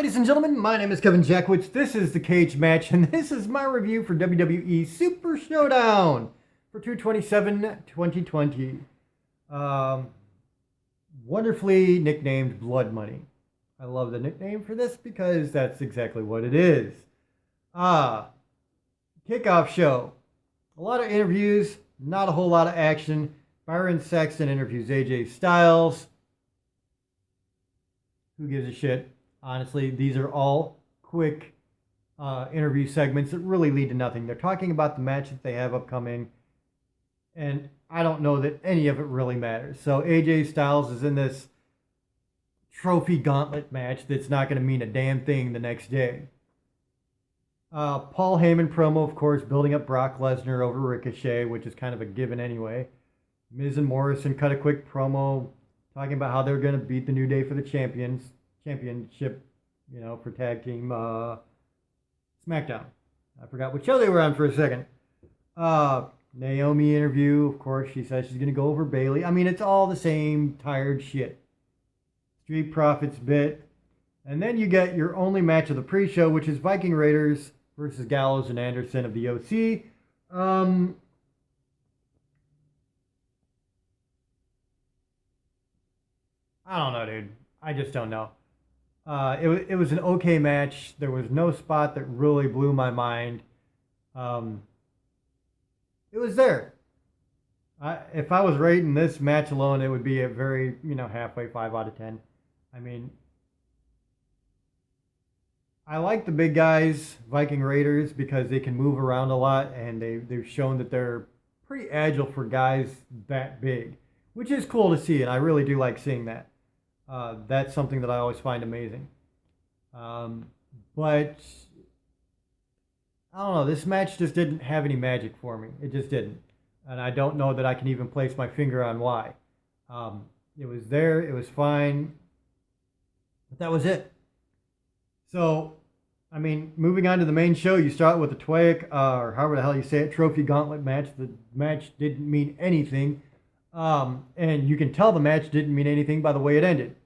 Ladies and gentlemen, my name is Kevin Jackwitz. This is the Cage Match, and this is my review for WWE Super ShowDown for 2/27/2020. Wonderfully nicknamed Blood Money. I love the nickname for this because that's exactly what it is. Kickoff show. A lot of interviews, not a whole lot of action. Byron Saxton interviews AJ Styles. Who gives a shit? Honestly, these are all quick interview segments that really lead to nothing. They're talking about the match that they have upcoming, and I don't know that any of it really matters. So AJ Styles is in this trophy gauntlet match that's not going to mean a damn thing the next day. Paul Heyman promo, of course, building up Brock Lesnar over Ricochet, which is kind of a given anyway. Miz and Morrison cut a quick promo talking about how they're going to beat the New Day for the championship, for tag team SmackDown. I forgot what show they were on for a second. Naomi interview, of course, she says she's going to go over Bayley. I mean, it's all the same tired shit. Street Profits bit. And then you get your only match of the pre-show, which is Viking Raiders versus Gallows and Anderson of the OC. I don't know, dude. I just don't know. It was an okay match. There was no spot that really blew my mind. It was there. If I was rating this match alone, it would be a very, halfway 5 out of 10. I mean, I like the big guys, Viking Raiders, because they can move around a lot, and they've shown that they're pretty agile for guys that big, which is cool to see, and I really do like seeing that. That's something that I always find amazing. But I don't know, this match just didn't have any magic for me. It just didn't. And I don't know that I can even place my finger on why. It was there, it was fine, but that was it. So, I mean, moving on to the main show, you start with the TWAIC, or however the hell you say it, Trophy Gauntlet match. The match didn't mean anything. And you can tell the match didn't mean anything by the way it ended.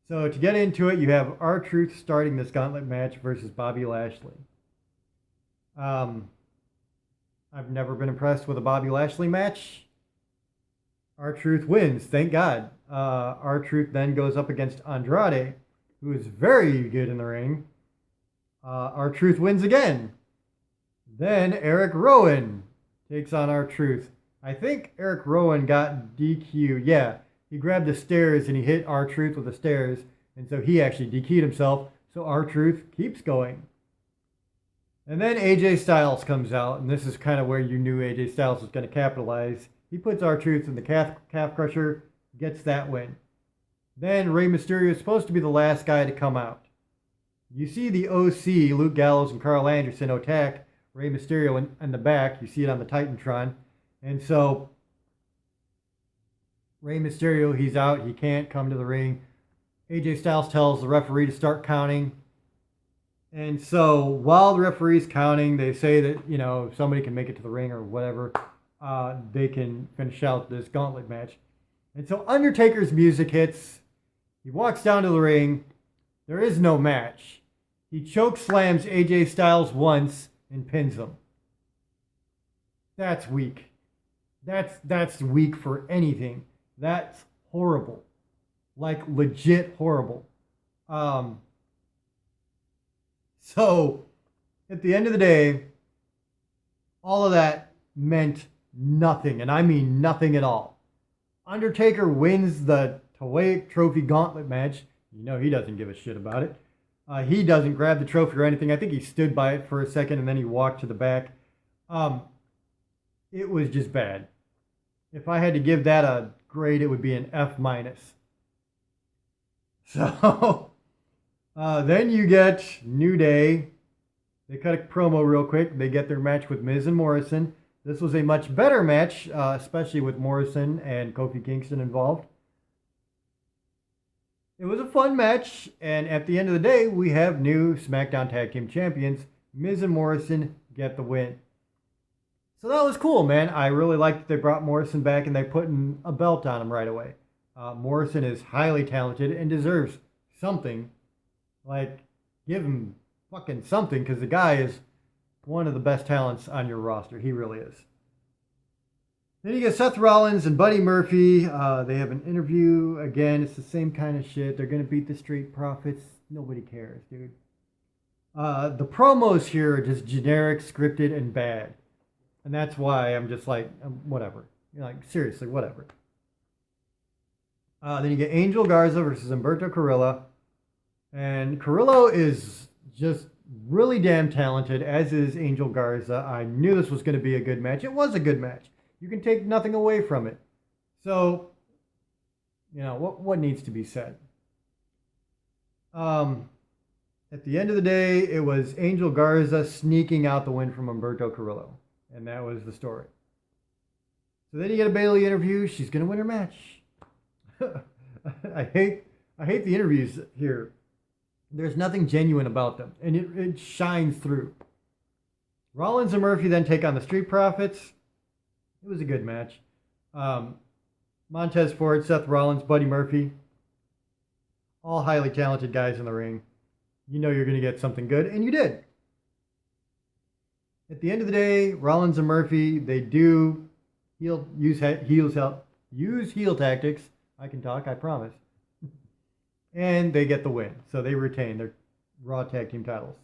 So to get into it, you have R-Truth starting this gauntlet match versus Bobby Lashley. I've never been impressed with a Bobby Lashley match. R-Truth wins, thank God. R-Truth then goes up against Andrade, who is very good in the ring. R-Truth wins again. Then Eric Rowan takes on R-Truth. I think Eric Rowan got DQ'd. Yeah, he grabbed the stairs and he hit R-Truth with the stairs. And so he actually DQ'd himself. So R-Truth keeps going. And then AJ Styles comes out. And this is kind of where you knew AJ Styles was going to capitalize. He puts R-Truth in the calf crusher. Gets that win. Then Rey Mysterio is supposed to be the last guy to come out. You see the OC, Luke Gallows and Carl Anderson, attack Rey Mysterio in the back. You see it on the Titantron. And so, Rey Mysterio, he's out. He can't come to the ring. AJ Styles tells the referee to start counting. And so, while the referee's counting, they say that, if somebody can make it to the ring or whatever, they can finish out this gauntlet match. And so, Undertaker's music hits. He walks down to the ring. There is no match. He choke slams AJ Styles once and pins him. That's weak. That's weak for anything. That's horrible. Like legit horrible. So at the end of the day, all of that meant nothing, and I mean nothing at all. Undertaker wins the TWAIC Trophy Gauntlet match. He doesn't give a shit about it. He doesn't grab the trophy or anything. I think he stood by it for a second and then he walked to the back. It was just bad. If I had to give that a grade, it would be an F-. So, then you get New Day. They cut a promo real quick. They get their match with Miz and Morrison. This was a much better match, especially with Morrison and Kofi Kingston involved. It was a fun match, and at the end of the day, we have new SmackDown Tag Team Champions. Miz and Morrison get the win. So that was cool, man. I really liked that they brought Morrison back and they put a belt on him right away. Morrison is highly talented and deserves something. Like, give him fucking something because the guy is one of the best talents on your roster. He really is. Then you get Seth Rollins and Buddy Murphy. They have an interview. Again, it's the same kind of shit. They're going to beat the Street Profits. Nobody cares, dude. The promos here are just generic, scripted, and bad. And that's why I'm just like, whatever. You're like, seriously, whatever. Then you get Angel Garza versus Humberto Carrillo. And Carrillo is just really damn talented, as is Angel Garza. I knew this was going to be a good match. It was a good match. You can take nothing away from it. So, what needs to be said? At the end of the day, it was Angel Garza sneaking out the win from Humberto Carrillo. And that was the story. So then you get a Bayley interview. She's going to win her match. I hate the interviews here. There's nothing genuine about them. And it shines through. Rollins and Murphy then take on the Street Profits. It was a good match. Montez Ford, Seth Rollins, Buddy Murphy. All highly talented guys in the ring. You know you're going to get something good, and you did. At the end of the day, Rollins and Murphy, they do use heel tactics. I can talk, I promise. And they get the win. So they retain their Raw Tag Team titles.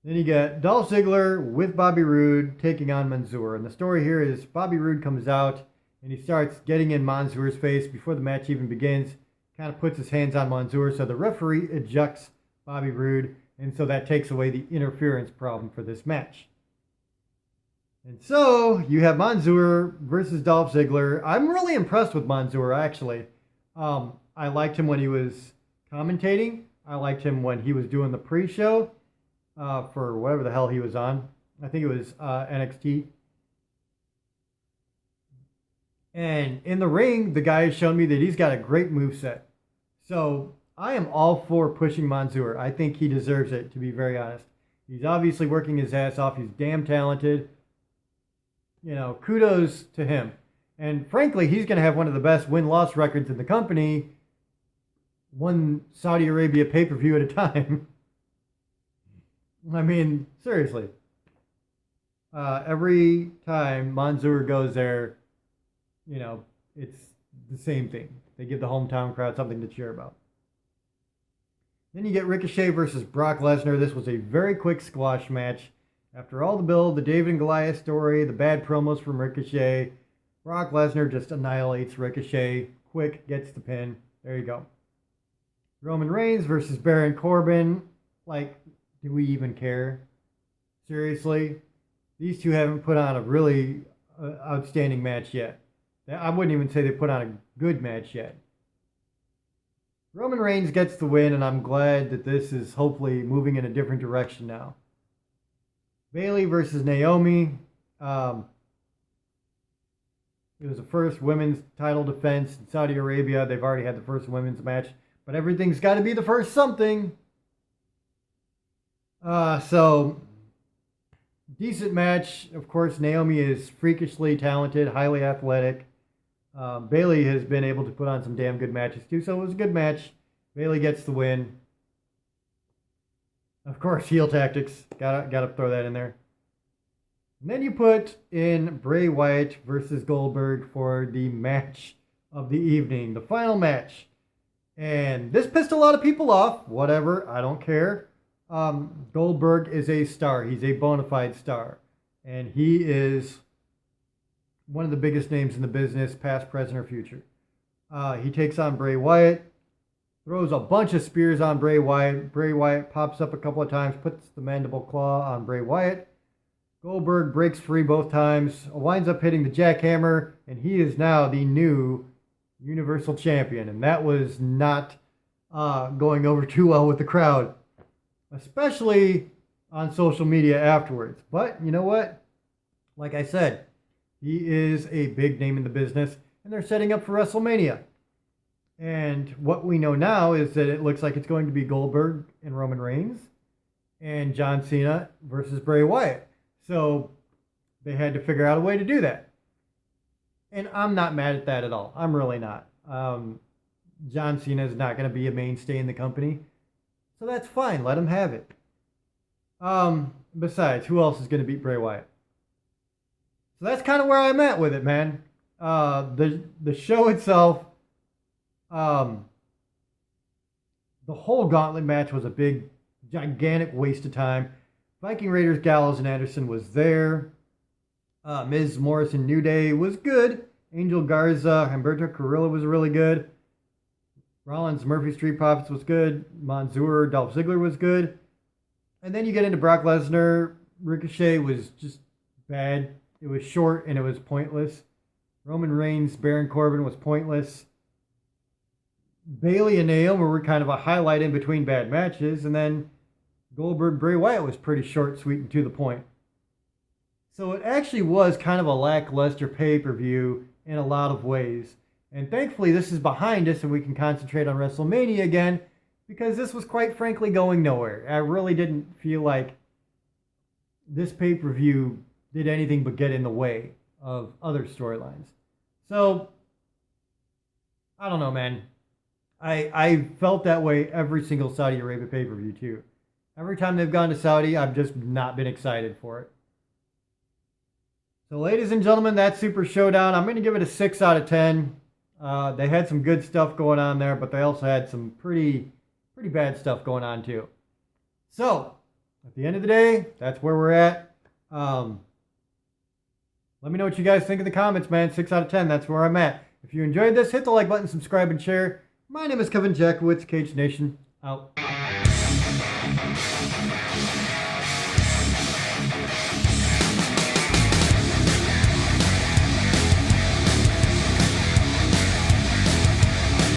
Then you get Dolph Ziggler with Bobby Roode taking on Mansoor. And the story here is Bobby Roode comes out and he starts getting in Mansoor's face before the match even begins. Kind of puts his hands on Mansoor. So the referee ejects Bobby Roode. And so that takes away the interference problem for this match. And so you have Mansoor versus Dolph Ziggler. I'm really impressed with Mansoor, actually. I liked him when he was commentating. I liked him when he was doing the pre-show. For whatever the hell he was on. I think it was NXT. And in the ring, the guy has shown me that he's got a great moveset. So I am all for pushing Mansoor. I think he deserves it, to be very honest. He's obviously working his ass off. He's damn talented. Kudos to him. And frankly, he's going to have one of the best win-loss records in the company. One Saudi Arabia pay-per-view at a time. I mean, seriously. Every time Mansoor goes there, it's the same thing. They give the hometown crowd something to cheer about. Then you get Ricochet versus Brock Lesnar. This was a very quick squash match. After all the build, the David and Goliath story, the bad promos from Ricochet, Brock Lesnar just annihilates Ricochet. Quick, gets the pin. There you go. Roman Reigns versus Baron Corbin. Do we even care? Seriously? These two haven't put on a really outstanding match yet. I wouldn't even say they put on a good match yet. Roman Reigns gets the win, and I'm glad that this is hopefully moving in a different direction now. Bayley versus Naomi. It was the first women's title defense in Saudi Arabia. They've already had the first women's match, but everything's got to be the first something. So, decent match. Of course, Naomi is freakishly talented, highly athletic. Bayley has been able to put on some damn good matches too, so it was a good match. Bayley gets the win. Of course, heel tactics. Gotta throw that in there. And then you put in Bray Wyatt versus Goldberg for the match of the evening, the final match. And this pissed a lot of people off. Whatever, I don't care. Goldberg is a star. He's a bona fide star. And he is one of the biggest names in the business, past, present, or future. He takes on Bray Wyatt, throws a bunch of spears on Bray Wyatt. Bray Wyatt pops up a couple of times, puts the mandible claw on Bray Wyatt. Goldberg breaks free both times, winds up hitting the jackhammer, and he is now the new Universal Champion. And that was not going over too well with the crowd, especially on social media afterwards. But you know what? Like I said, he is a big name in the business, and they're setting up for WrestleMania. And what we know now is that it looks like it's going to be Goldberg and Roman Reigns and John Cena versus Bray Wyatt. So they had to figure out a way to do that. And I'm not mad at that at all. I'm really not. John Cena is not going to be a mainstay in the company. So that's fine. Let him have it. Besides, who else is going to beat Bray Wyatt? So that's kind of where I'm at with it, man. The show itself, the whole gauntlet match was a big, gigantic waste of time. Viking Raiders, Gallows, and Anderson was there. Miz, Morrison, New Day was good. Angel Garza, Humberto Carrillo was really good. Rollins, Murphy Street Profits was good. Mansoor, Dolph Ziggler was good. And then you get into Brock Lesnar. Ricochet was just bad. It was short and it was pointless. Roman Reigns, Baron Corbin was pointless. Bayley and Naomi were kind of a highlight in between bad matches. And then Goldberg, Bray Wyatt was pretty short, sweet, and to the point. So it actually was kind of a lackluster pay-per-view in a lot of ways. And thankfully this is behind us and we can concentrate on WrestleMania again, because this was quite frankly going nowhere. I really didn't feel like this pay-per-view did anything but get in the way of other storylines. So, I don't know, man. I felt that way every single Saudi Arabia pay-per-view too. Every time they've gone to Saudi, I've just not been excited for it. So ladies and gentlemen, that's Super Showdown. I'm going to give it a 6 out of 10. They had some good stuff going on there, but they also had some pretty bad stuff going on too. So, at the end of the day, that's where we're at. Let me know what you guys think in the comments, man. 6 out of 10, that's where I'm at. If you enjoyed this, hit the like button, subscribe, and share. My name is Kevin Jackowitz, Cage Nation, out.